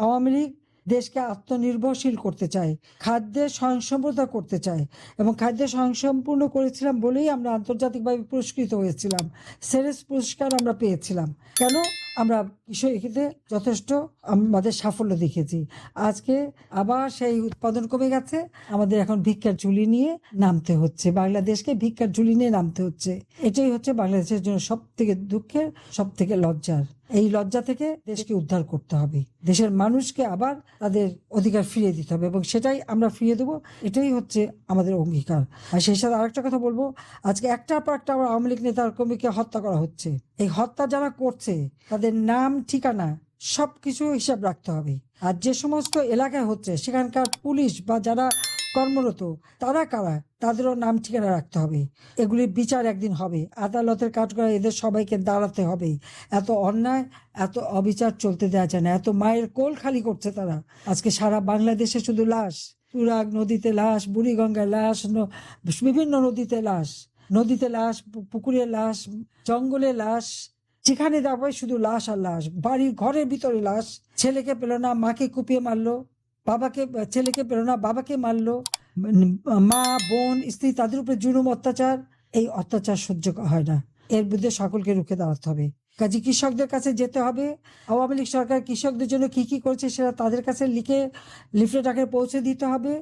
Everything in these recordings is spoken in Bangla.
আওয়ামী লীগ দেশকে আত্মনির্ভরশীল করতে চায়, খাদ্যে স্বয়ংসম্পূর্ণতা করতে চায়, এবং খাদ্যে স্বয়ংসম্পূর্ণ করেছিলাম বলেই আমরা আন্তর্জাতিকভাবে পুরস্কৃত হয়েছিলাম। সেরেস পুরস্কার আমরা পেয়েছিলাম। কেন? আমরা কৃষিতে যথেষ্ট আমাদের সাফল্য দেখেছি। আজকে আবার সেই উৎপাদন কমে গেছে, আমাদের এখন ভিক্ষার ঝুলি নিয়ে নামতে হচ্ছে, বাংলাদেশকে ভিক্ষার ঝুলি নিয়ে নামতে হচ্ছে। এটাই হচ্ছে বাংলাদেশের জন্য সব থেকে দুঃখের, সব থেকে লজ্জার। এই লজ্জা থেকে দেশকে উদ্ধার করতে হবে, দেশের মানুষকে আবার তাদের অধিকার ফিরিয়ে দিতে হবে, এবং সেটাই আমরা ফিরিয়ে দেবো। এটাই হচ্ছে আমাদের অঙ্গীকার। আর সেই সাথে আরেকটা কথা বলবো, আজকে একটার পর একটা আওয়ামী লীগ নেতার কর্মীকে হত্যা করা হচ্ছে। এই হত্যা যারা করছে তাদের নাম, ঠিকানা সবকিছু হিসাব রাখতে হবে। আর যে সমস্ত এলাকায় হচ্ছে সেখানকার পুলিশ বা যারা কর্মরত তারা কারা, তাদেরও নাম ঠিকানা রাখতে হবে। এগুলির বিচার একদিন হবে, আদালতের কাঠগড়ায় এদের সবাইকে দাঁড়াতে হবে। এত অন্যায়, এত অবিচার চলতে দেওয়া যায় না। এত মায়ের কোল খালি করছে তারা। আজকে সারা বাংলাদেশে শুধু লাশ, তুরাগ নদীতে লাশ, বুড়িগঙ্গায় লাশ, বিভিন্ন নদীতে লাশ, পুকুরে লাশ, জঙ্গলে লাশ, যেখানে যাবে শুধু লাশ আর লাশ। বাড়ির ঘরের ভিতরে লাশ। ছেলেকে পেল না, মাকে কুপিয়ে মারলো, ছেলেকে পেল না, বাবাকে মারলো, মা, বোন, স্ত্রী, তাদের উপরে জুলুম, অত্যাচার। এই অত্যাচার সহ্য হয় না। এর বিরুদ্ধে সকলকে রুখে দাঁড়াতে হবে। কাজে কৃষকদের কাছে যেতে হবে। আওয়ামী লীগ সরকার কৃষকদের জন্য কি করেছে সেটা তাদের কাছে লিখে লিফলেট আকারে পৌঁছে দিতে হবে,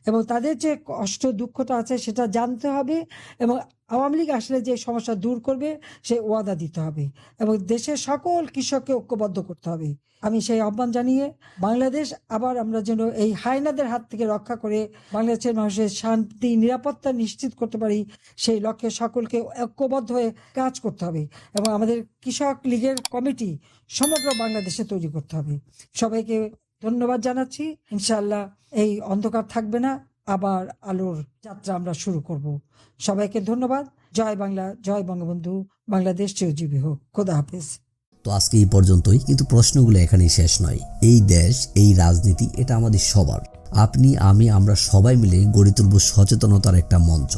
এবং তাদের যে কষ্ট দুঃখটা আছে সেটা জানতে হবে, এবং আওয়ামী লীগ আসলে যে সমস্যা দূর করবে সেই ওয়াদা দিতে হবে, এবং দেশের সকল কৃষককে ঐক্যবদ্ধ করতে হবে। আমি সেই আহ্বান জানিয়ে বাংলাদেশ আবার আমরা যেন এই হায়নাদের হাত থেকে রক্ষা করে বাংলাদেশের মানুষের শান্তি, নিরাপত্তা নিশ্চিত করতে পারি, সেই লক্ষ্যে সকলকে ঐক্যবদ্ধ হয়ে কাজ করতে হবে, এবং আমাদের কৃষক লীগের কমিটি সমগ্র বাংলাদেশে তৈরি করতে হবে। সবাইকে ধন্যবাদ জানাচ্ছি। ইনশাআল্লাহ এই অন্ধকার থাকবে না, আবার আলোর যাত্রা আমরা শুরু করব। সবাইকে ধন্যবাদ। জয় বাংলা, জয় বঙ্গবন্ধু, বাংলাদেশ চিরজীবী হোক। খোদা হাফেজ। তো আজকে এই পর্যন্তই, কিন্তু প্রশ্নগুলো এখানেই শেষ নয়। এই দেশ, এই রাজনীতি, এটা আমাদের সবার। আপনি, আমি, আমরা সবাই মিলে গড়ে তুলব সচেতনতার একটা মঞ্চ।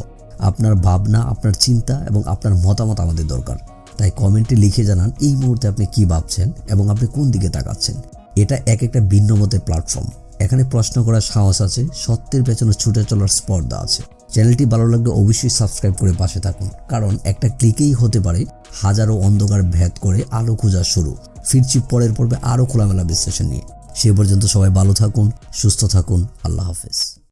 আপনার ভাবনা, আপনার চিন্তা এবং আপনার মতামত আমাদের দরকার। তাই কমেন্টে লিখে জানান এই মুহূর্তে আপনি কি ভাবছেন এবং আপনি কোন দিকে তাকাচ্ছেন। এটা একটা ভিন্ন মতের প্ল্যাটফর্ম। এখানে প্রশ্ন করার সাহস আছে, সত্যের পেছনে ছুটে চলার স্পর্ধা আছে। চ্যানেলটি ভালো লাগলে অবশ্যই সাবস্ক্রাইব করে পাশে থাকুন, কারণ একটা ক্লিকেই হতে পারে হাজারো অন্ধকার ভেদ করে আলো খোঁজা শুরু। ফিরছি পরের পর্বে আরো খোলামেলা বিশ্লেষণ নিয়ে। সে পর্যন্ত সবাই ভালো থাকুন, সুস্থ থাকুন। আল্লাহ হাফেজ।